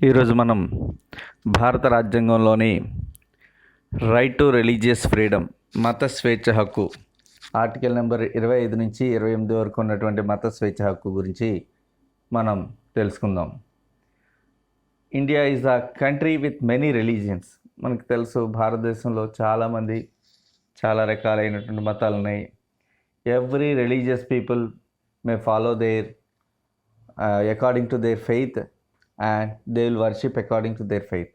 ఈరోజు మనం భారత రాజ్యాంగంలోని రైట్ టు రిలీజియస్ ఫ్రీడమ్ మత స్వేచ్ఛ హక్కు ఆర్టికల్ నెంబర్ 25 నుంచి 28 వరకు ఉన్నటువంటి మత స్వేచ్ఛ హక్కు గురించి మనం తెలుసుకుందాం. India is a country with many religions. మనకు తెలుసు భారతదేశంలో చాలామంది చాలా రకాలైనటువంటి మతాలు ఉన్నాయి. Every religious people may follow their according to their faith and they will worship according to their faith.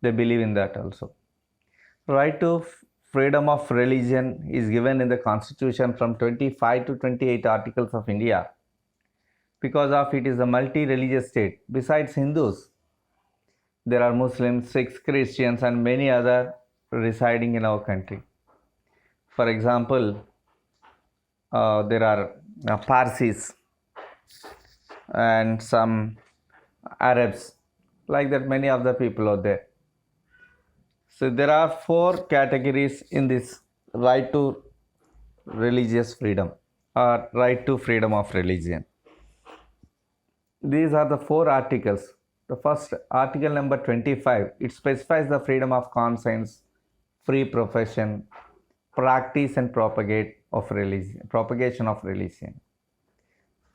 They believe in that also. Right to freedom of religion is given in the constitution from 25 to 28 articles of India. Because of it is a multi-religious state. Besides Hindus, there are Muslims, Sikhs, Christians and many other residing in our country. For example, there are Parsis and some Arabs, like that many of the people are there. So there are 4 categories in this right to religious freedom or right to freedom of religion. These are the 4 articles. The first article number 25, it specifies the freedom of conscience, free profession, practice and propagation of religion.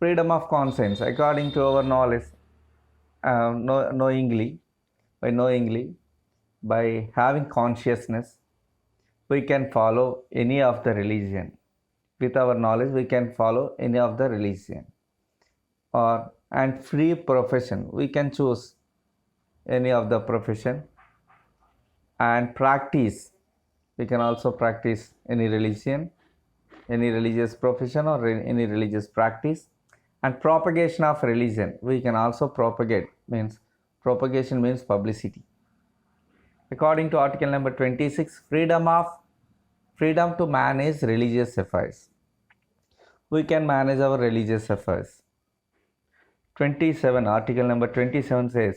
Freedom of conscience, according to our knowledge, knowingly, by having consciousness, we can follow any of the religion. With our knowledge, we can follow any of the religion. And free profession, we can choose any of the profession. And practice, we can also practice any religion, any religious profession or any religious practice. And propagation of religion, we can also propagate, means propagation means publicity. According to article number 26, freedom to manage religious affairs, we can manage our religious affairs. 27, article number 27 says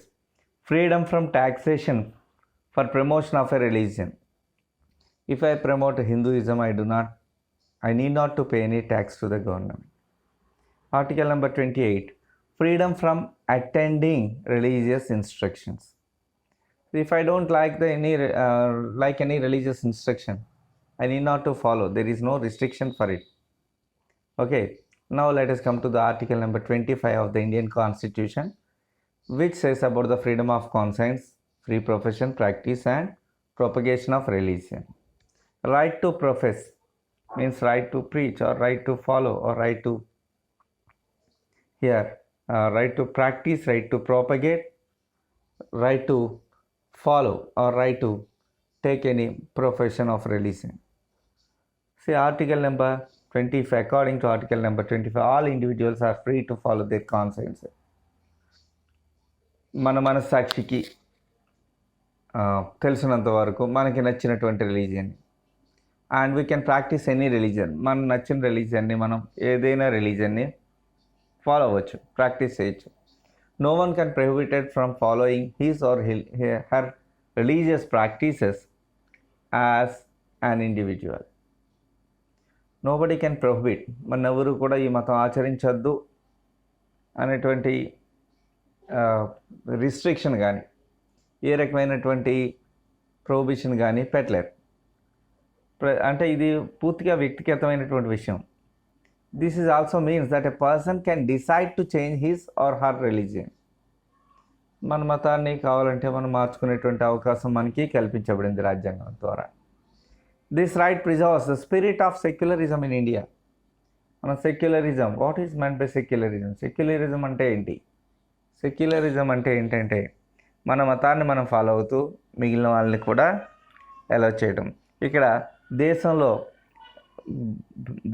freedom from taxation for promotion of a religion. If I promote Hinduism, I need not to pay any tax to the government. Article number 28, freedom from attending religious instructions. If I don't like any religious instruction, I need not to follow. There is no restriction for it. Okay, now let us come to the article number 25 of the Indian Constitution, which says about the freedom of conscience, free profession, practice and propagation of religion. Right to profess means right to preach or right to follow or right to right to practice, right to propagate, right to follow or right to take any profession of religion. See article number 25, according to article number 25, all individuals are free to follow their conscience. మన మనస్సాక్షికి తెలిసినంత వరకు మనకి నచ్చినటువంటి religion, and we can practise any religion. మనకు నచ్చిన రిలీజియన్ని మనం ఏదైనా రిలీజియన్ని ఫాలో అవ్వచ్చు, ప్రాక్టీస్ చేయొచ్చు. No one can prohibited from following his or her religious practices as an individual. Nobody can prohibit, మన ఎవరు కూడా ఈ మతం ఆచరించద్దు అనేటువంటి రిస్ట్రిక్షన్ కానీ ఏ రకమైనటువంటి ప్రొహిబిషన్ కానీ పెట్టలేరు. అంటే ఇది పూర్తిగా వ్యక్తిగతమైనటువంటి విషయం. This is also means that a person can decide to change his or her religion. మన మతాన్ని కావాలంటే మనం మార్చుకునేటువంటి అవకాశం మనకి కల్పించబడింది రాజ్యాంగం ద్వారా. This right preserves the spirit of secularism in India. మన secularism, what is meant by secularism? Secularism అంటే ఏంటి? సెక్యులరిజం అంటే ఏంటంటే మన మతాన్ని మనం ఫాలో అవుతూ మిగిలిన వాళ్ళని కూడా అలౌ చేయడం. ఇక్కడ దేశంలో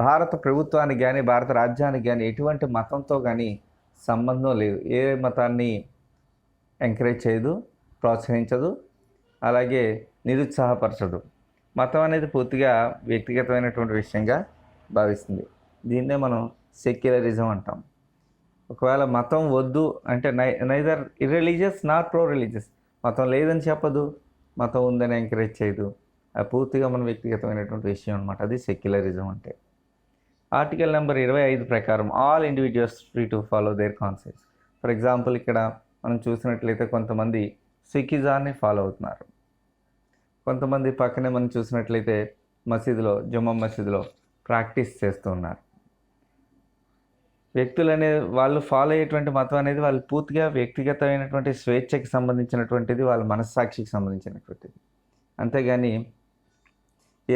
భారత ప్రభుత్వానికి కానీ భారత రాజ్యానికి కానీ ఎటువంటి మతంతో కానీ సంబంధం లేదు. ఏ మతాన్ని ఎంకరేజ్ చేయదు, ప్రోత్సహించదు, అలాగే నిరుత్సాహపరచదు. మతం అనేది పూర్తిగా వ్యక్తిగతమైనటువంటి విషయంగా భావిస్తుంది. దీన్నే మనం సెక్యులరిజం అంటాం. ఒకవేళ మతం వద్దు అంటే నైదర్ ఇర్రిలీజియస్ నాట్ ప్రో రిలీజియస్, మతం లేదని చెప్పదు, మతం ఉందని ఎంకరేజ్ చేయదు. అది పూర్తిగా మన వ్యక్తిగతమైనటువంటి విషయం అనమాట. అది సెక్యులరిజం అంటే. ఆర్టికల్ నెంబర్ 25 ప్రకారం all individuals free to follow their concepts. For example ఇక్కడ మనం చూసినట్లయితే కొంతమంది సిఖిజాన్ని ఫాలో అవుతున్నారు. కొంతమంది పక్కనే మనం చూసినట్లయితే మసీదులో, జుమ్మా మసీదులో ప్రాక్టీస్ చేస్తూ ఉన్నారు. వ్యక్తులు అనే వాళ్ళు ఫాలో అయ్యేటువంటి మతం అనేది వాళ్ళు పూర్తిగా వ్యక్తిగతమైనటువంటి స్వేచ్ఛకి సంబంధించినటువంటిది, వాళ్ళ మనస్సాక్షికి సంబంధించినటువంటిది. అంతేగాని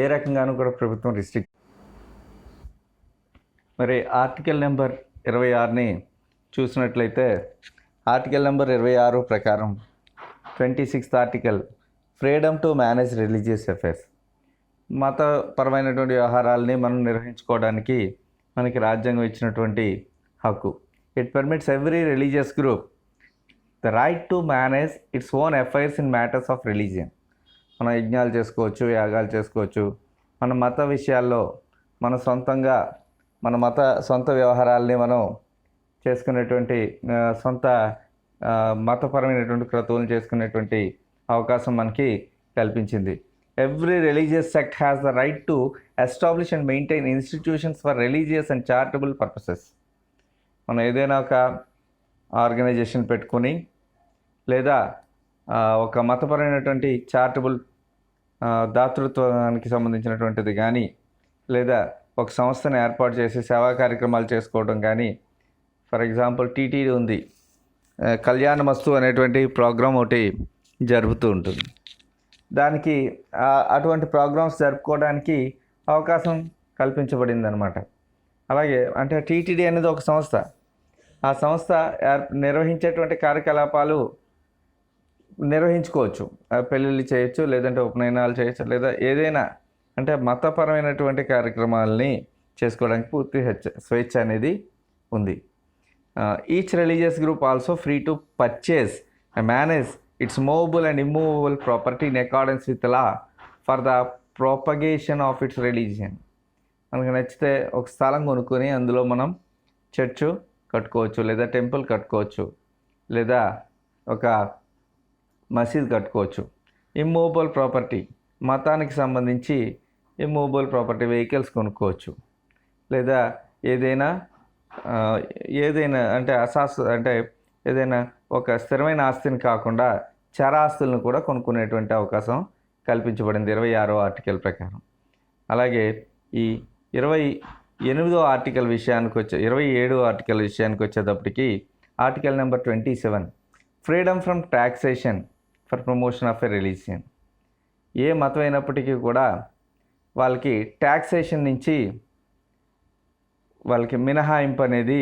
ఏ రకంగానూ కూడా ప్రభుత్వం మరి ఆర్టికల్ నెంబర్ 26ని చూసినట్లయితే ఆర్టికల్ నెంబర్ 26 ప్రకారం 26th article freedom to manage religious affairs, మతపరమైనటువంటి వ్యవహారాలని మనం నిర్వహించుకోవడానికి మనకి రాజ్యాంగం ఇచ్చినటువంటి హక్కు. It permits every religious group the right to manage its own affairs in matters of religion. మనం యజ్ఞాలు చేసుకోవచ్చు, యాగాలు చేసుకోవచ్చు. మన మత విషయాల్లో మన సొంతంగా మన సొంత వ్యవహారాలని మనం చేసుకునేటువంటి సొంత మతపరమైనటువంటి క్రతువులను చేసుకునేటువంటి అవకాశం మనకి కల్పించింది. Every religious sect has the right to establish and maintain institutions for religious and charitable purposes. మనం ఏదైనా ఒక ఆర్గనైజేషన్ పెట్టుకొని లేదా ఒక మతపరమైనటువంటి చారిటబుల్ దాతృత్వానికి సంబంధించినటువంటిది కానీ, లేదా ఒక సంస్థను ఏర్పాటు చేసి సేవా కార్యక్రమాలు చేసుకోవడం కానీ. ఫర్ ఎగ్జాంపుల్ టీటీడీ ఉంది, కళ్యాణమస్తు అనేటువంటి ప్రోగ్రాం ఒకటి జరుపుతూ ఉంటుంది. దానికి అటువంటి ప్రోగ్రామ్స్ జరుపుకోవడానికి అవకాశం కల్పించబడింది అనమాట. అలాగే అంటే టీటీడీ అనేది ఒక సంస్థ. ఆ సంస్థ నిర్వహించేటువంటి కార్యకలాపాలు నిర్వహించుకోవచ్చు. పెళ్ళిళ్ళు చేయొచ్చు, లేదంటే ఉపనయనాలు చేయొచ్చు, లేదా ఏదైనా అంటే మతపరమైనటువంటి కార్యక్రమాలని చేసుకోవడానికి పూర్తి స్వేచ్ఛ అనేది ఉంది. Each religious group also free to purchase and manage it's movable and immovable property in accordance with law for the propagation of it's religion. మనకు నచ్చితే ఒక స్థలం కొనుక్కొని అందులో మనం చర్చ్ కట్టుకోవచ్చు, లేదా టెంపుల్ కట్టుకోవచ్చు, లేదా ఒక మసీద్ కట్టుకోవచ్చు. ఇమ్మూవబుల్ ప్రాపర్టీ, మతానికి సంబంధించి ఇమ్మూవబుల్ ప్రాపర్టీ వెహికల్స్ కొనుక్కోవచ్చు, లేదా ఏదైనా అంటే అంటే ఏదైనా ఒక స్థిరమైన ఆస్తిని కాకుండా చరాస్తులను కూడా కొనుక్కునేటువంటి అవకాశం కల్పించబడింది 26వ ఆర్టికల్ ప్రకారం. అలాగే ఈ 27వ ఆర్టికల్ విషయానికి 27వ ఆర్టికల్ విషయానికి వచ్చేటప్పటికి article number 27 freedom from taxation for promotion of a religion. ఏ మతం అయినప్పటికీ కూడా వాళ్ళకి ట్యాక్సేషన్ నుంచి వాళ్ళకి మినహాయింపు అనేది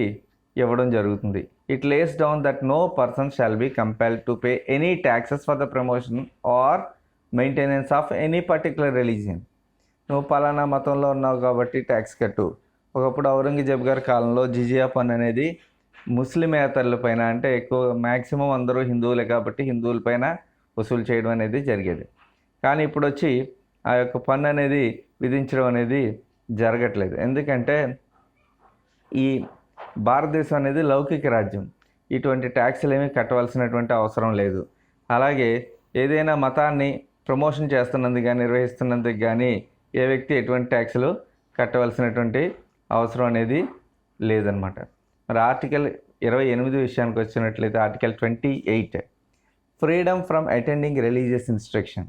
ఇవ్వడం జరుగుతుంది. It lays down that no person shall be compelled to pay any taxes for the promotion or maintenance of any particular religion. నువ్వు పలానా మతంలో ఉన్నావు కాబట్టి ట్యాక్స్ కట్టు. ఒకప్పుడు ఔరంగజేబ్ గారి కాలంలో జిజియా పన్ను అనేది ముస్లిమేతరుల పైన, అంటే ఎక్కువ మ్యాక్సిమం అందరూ హిందువులే కాబట్టి హిందువులపైన వసూలు చేయడం అనేది జరిగేది. కానీ ఇప్పుడు వచ్చి ఆ యొక్క పన్ను అనేది విధించడం అనేది జరగట్లేదు. ఎందుకంటే ఈ భారతదేశం అనేది లౌకిక రాజ్యం. ఇటువంటి ట్యాక్సులు ఏమీ కట్టవలసినటువంటి అవసరం లేదు. అలాగే ఏదైనా మతాన్ని ప్రమోషన్ చేస్తున్నందుకు కానీ నిర్వహిస్తున్నందుకు కానీ ఏ వ్యక్తి ఎటువంటి ట్యాక్సులు కట్టవలసినటువంటి అవసరం అనేది లేదనమాట. మరి ఆర్టికల్ 28 విషయానికి వచ్చినట్లయితే article 28 freedom from attending religious instruction.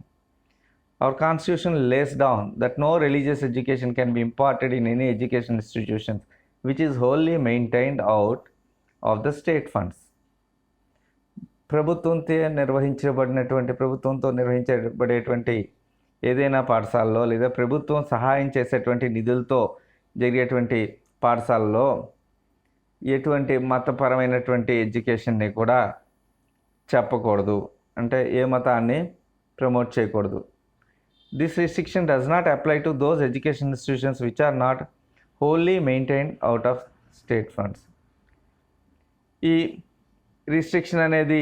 Our constitution lays down that no religious education can be imparted in any education institutions which is wholly maintained out of the state funds. ప్రభుత్వంతో నిర్వహించబడేటువంటి ఏదైనా పాఠశాలలో లేదా ప్రభుత్వం సహాయం చేసేటువంటి నిధులతో జరిగేటువంటి పాఠశాలలో ఎటువంటి మతపరమైనటువంటి ఎడ్యుకేషన్ని కూడా చెప్పకూడదు, అంటే ఏ మతాన్ని ప్రమోట్ చేయకూడదు. This restriction does not apply to those education institutions which are not wholly maintained out of state funds. ఈ రిస్ట్రిక్షన్ అనేది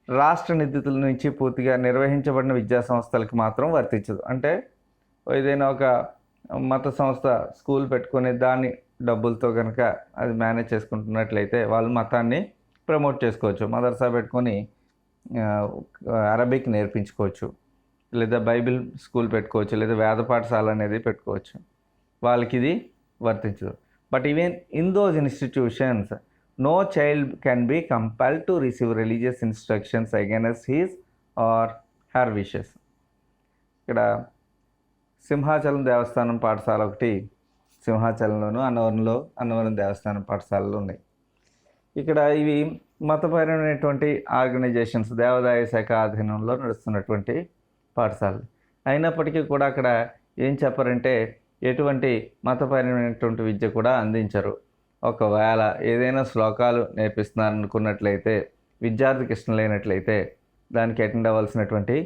రాష్ట్ర నిధుల నుంచి పూర్తిగా నిర్వహించబడిన విద్యా సంస్థలకు మాత్రం వర్తించదు. అంటే ఏదైనా ఒక మత సంస్థ స్కూల్ పెట్టుకొని దాన్ని డబ్బులతో కనుక అది మేనేజ్ చేసుకుంటున్నట్లయితే వాళ్ళు మతాన్ని ప్రమోట్ చేసుకోవచ్చు. మదర్సా పెట్టుకొని అరబిక్ నేర్పించుకోవచ్చు, లేదా బైబిల్ స్కూల్ పెట్టుకోవచ్చు, లేదా వేద పాఠశాల అనేది పెట్టుకోవచ్చు. వాళ్ళకి ఇది వర్తించదు. But even in those institutions no child can be compelled to receive religious instructions against his or her wishes. ఇక్కడ సింహాచలం దేవస్థానం పాఠశాల ఒకటి సింహాచలంలోను, అన్నవరం దేవస్థానం పాఠశాలలు ఉన్నాయి. ఇక్కడ ఇవి మతపరమైనటువంటి ఆర్గనైజేషన్స్, దేవాదాయ శాఖ ఆధీనంలో నడుస్తున్నటువంటి పాఠశాలలు. అయినప్పటికీ కూడా అక్కడ ఏం చెప్పారంటే ఎటువంటి మతపరమైనటువంటి విద్య కూడా అందించరు. ఒకవేళ ఏదైనా శ్లోకాలు నేర్పిస్తున్నారనుకున్నట్లయితే, విద్యార్థికి ఇష్టం లేనట్లయితే దానికి అటెండ్ అవ్వాల్సినటువంటి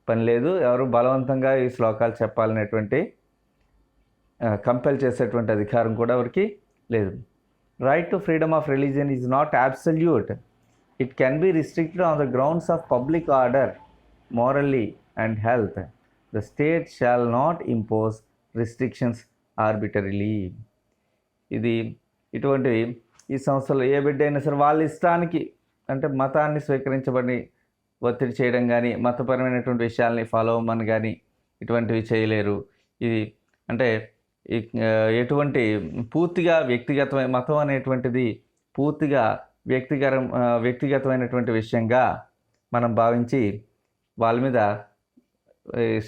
పని లేదు. ఎవరు బలవంతంగా ఈ శ్లోకాలు చెప్పాలనేటువంటి కంపెల్ చేసేటువంటి అధికారం కూడా ఎవరికి లేదు. Right to freedom of religion is not absolute. It can be restricted on the grounds of public order, morally and health. The state shall not impose restrictions arbitrarily. ఇది ఇటువంటివి ఈ సంస్థలో ఏ బిడ్డ అయినా సరే వాళ్ళ ఇష్టానికి, అంటే మతాన్ని స్వీకరించబడి ఒత్తిడి చేయడం కానీ, మతపరమైనటువంటి విషయాల్ని ఫాలో అవ్వమని కానీ ఇటువంటివి చేయలేరు. ఇది అంటే ఎటువంటి పూర్తిగా వ్యక్తిగతమైన మతం అనేటువంటిది పూర్తిగా వ్యక్తిగతమైనటువంటి విషయంగా మనం భావించి వాళ్ళ మీద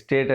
స్టేట్